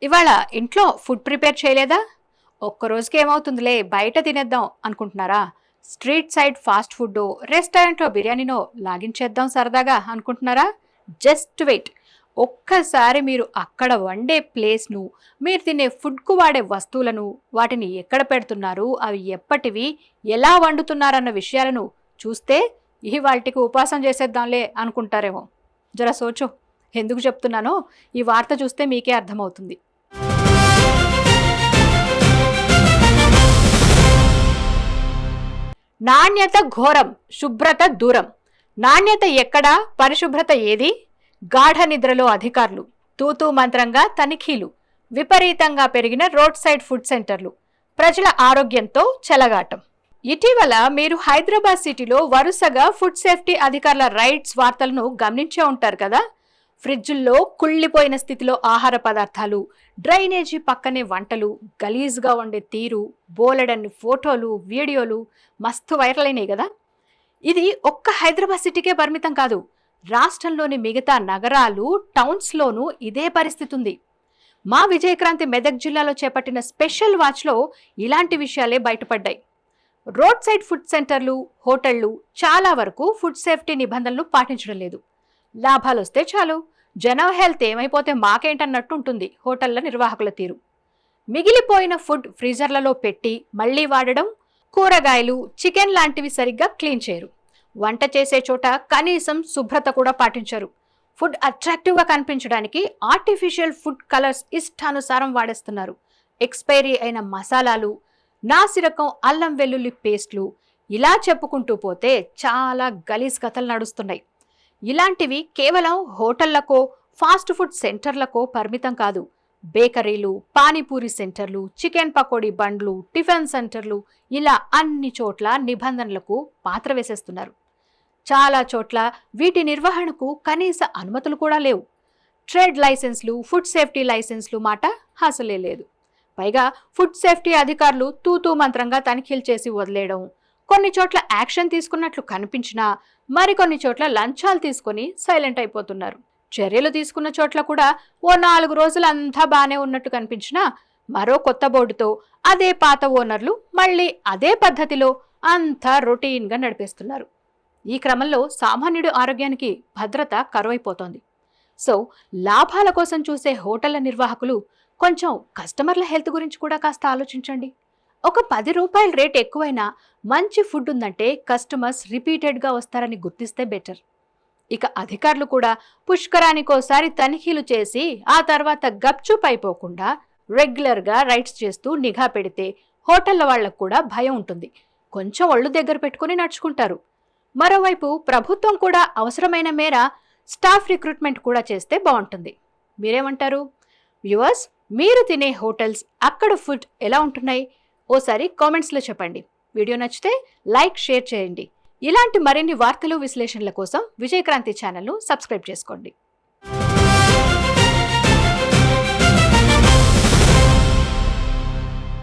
ఇవాళ ఇంట్లో food prepare చేయలేదా? ఒక్కరోజుకి ఏమవుతుందిలే బయట తినేద్దాం అనుకుంటున్నారా? స్ట్రీట్ సైడ్ ఫాస్ట్ ఫుడ్డో, రెస్టారెంట్లో బిర్యానీనో లాగించేద్దాం సరదాగా అనుకుంటున్నారా? Just wait. ఒక్కసారి మీరు అక్కడ వండే ప్లేస్ను, మీరు తినే ఫుడ్కు వాడే వస్తువులను, వాటిని ఎక్కడ పెడుతున్నారు, అవి ఎప్పటివి, ఎలా వండుతున్నారన్న విషయాలను చూస్తే ఇవాల్టికి ఉపాసం చేసేద్దాంలే అనుకుంటారేమో. జర సోచో. ఎందుకు చెప్తున్నానో ఈ వార్త చూస్తే మీకే అర్థమవుతుంది. నాణ్యత ఘోరం, శుభ్రత దూరం. నాణ్యత ఎక్కడా, పరిశుభ్రత ఏది? గాఢ నిద్రలో అధికారులు, తూతూ మంత్రంగా తనిఖీలు, విపరీతంగా పెరిగిన రోడ్ సైడ్ ఫుడ్ సెంటర్లు, ప్రజల ఆరోగ్యంతో చెలగాటం. ఇటీవల మీరు హైదరాబాద్ సిటీలో వరుసగా ఫుడ్ సేఫ్టీ అధికారుల రైడ్స్ వార్తలను గమనించే ఉంటారు కదా. ఫ్రిడ్జుల్లో కుళ్ళిపోయిన స్థితిలో ఆహార పదార్థాలు, డ్రైనేజీ పక్కనే వంటలు, గలీజ్గా వండే తీరు, బోలెడన్ని ఫోటోలు, వీడియోలు మస్తు వైరల్ అయినాయి కదా. ఇది ఒక్క హైదరాబాద్ సిటీకే పరిమితం కాదు. రాష్ట్రంలోని మిగతా నగరాలు, టౌన్స్లోనూ ఇదే పరిస్థితి ఉంది. మా విజయక్రాంతి మెదక్ జిల్లాలో చేపట్టిన స్పెషల్ వాచ్లో ఇలాంటి విషయాలే బయటపడ్డాయి. రోడ్ సైడ్ ఫుడ్ సెంటర్లు, హోటళ్లు చాలా వరకు ఫుడ్ సేఫ్టీ నిబంధనలు పాటించడం లేదు. లాభాలు వస్తే చాలు, జనం హెల్త్ ఏమైపోతే మాకేంటన్నట్టు ఉంటుంది హోటళ్ల నిర్వాహకుల తీరు. మిగిలిపోయిన ఫుడ్ ఫ్రీజర్లలో పెట్టి మళ్లీ వాడడం, కూరగాయలు, చికెన్ లాంటివి సరిగ్గా క్లీన్ చేయరు. వంట చేసే చోట కనీసం శుభ్రత కూడా పాటించరు. ఫుడ్ అట్రాక్టివ్గా కనిపించడానికి ఆర్టిఫిషియల్ ఫుడ్ కలర్స్ ఇష్టానుసారం వాడేస్తున్నారు. ఎక్స్పైరీ అయిన మసాలాలు, నాసిరకం అల్లం వెల్లుల్లి పేస్ట్లు, ఇలా చెప్పుకుంటూ పోతే చాలా గలీజ్ కథలు నడుస్తున్నాయి. ఇలాంటివి కేవలం హోటళ్లకో, ఫాస్ట్ ఫుడ్ సెంటర్లకో పరిమితం కాదు. బేకరీలు, పానీపూరి సెంటర్లు, చికెన్ పకోడీ బండ్లు, టిఫిన్ సెంటర్లు, ఇలా అన్ని చోట్ల నిబంధనలకు పాత్ర వేసేస్తున్నారు. చాలా చోట్ల వీటి నిర్వహణకు కనీస అనుమతులు కూడా లేవు. ట్రేడ్ లైసెన్స్లు, ఫుడ్ సేఫ్టీ లైసెన్స్లు మాట అసలే లేదు. పైగా ఫుడ్ సేఫ్టీ అధికారులు తూతూ మంత్రంగా తనిఖీలు చేసి వదిలేయడం, కొన్ని చోట్ల యాక్షన్ తీసుకున్నట్లు కనిపించినా మరికొన్ని చోట్ల లంచాలు తీసుకుని సైలెంట్ అయిపోతున్నారు. చర్యలు తీసుకున్న చోట్ల కూడా ఓ 4 రోజులు అంతా బానే ఉన్నట్టు కనిపించినా మరో కొత్త బోర్డుతో అదే పాత ఓనర్లు మళ్ళీ అదే పద్ధతిలో అంతా రొటీన్గా నడిపేస్తున్నారు. ఈ క్రమంలో సామాన్యుడి ఆరోగ్యానికి భద్రత కరువైపోతోంది. సో లాభాల కోసం చూసే హోటళ్ల నిర్వాహకులు కొంచెం కస్టమర్ల హెల్త్ గురించి కూడా కాస్త ఆలోచించండి. ఒక 10 రూపాయల రేట్ ఎక్కువైనా మంచి ఫుడ్ ఉందంటే కస్టమర్స్ రిపీటెడ్గా వస్తారని గుర్తిస్తే బెటర్. ఇక అధికారులు కూడా పుష్కరానికోసారి తనిఖీలు చేసి ఆ తర్వాత గప్చుప్ అయిపోకుండా రెగ్యులర్గా రైడ్స్ చేస్తూ నిఘా పెడితే హోటళ్ల వాళ్లకు కూడా భయం ఉంటుంది. కొంచెం ఒళ్ళు దగ్గర పెట్టుకుని నడుచుకుంటారు. మరోవైపు ప్రభుత్వం కూడా అవసరమైన మేర స్టాఫ్ రిక్రూట్మెంట్ కూడా చేస్తే బాగుంటుంది. మీరేమంటారు? వ్యూవర్స్, మీరు తినే హోటల్స్, అక్కడ ఫుడ్ ఎలా ఉంటున్నాయి? ఓసారి కామెంట్స్లో చెప్పండి. వీడియో నచ్చితే లైక్, షేర్ చేయండి. ఇలాంటి మరిన్ని వార్తలు, విశ్లేషణల కోసం విజయక్రాంతి ఛానల్ను సబ్స్క్రైబ్ చేసుకోండి.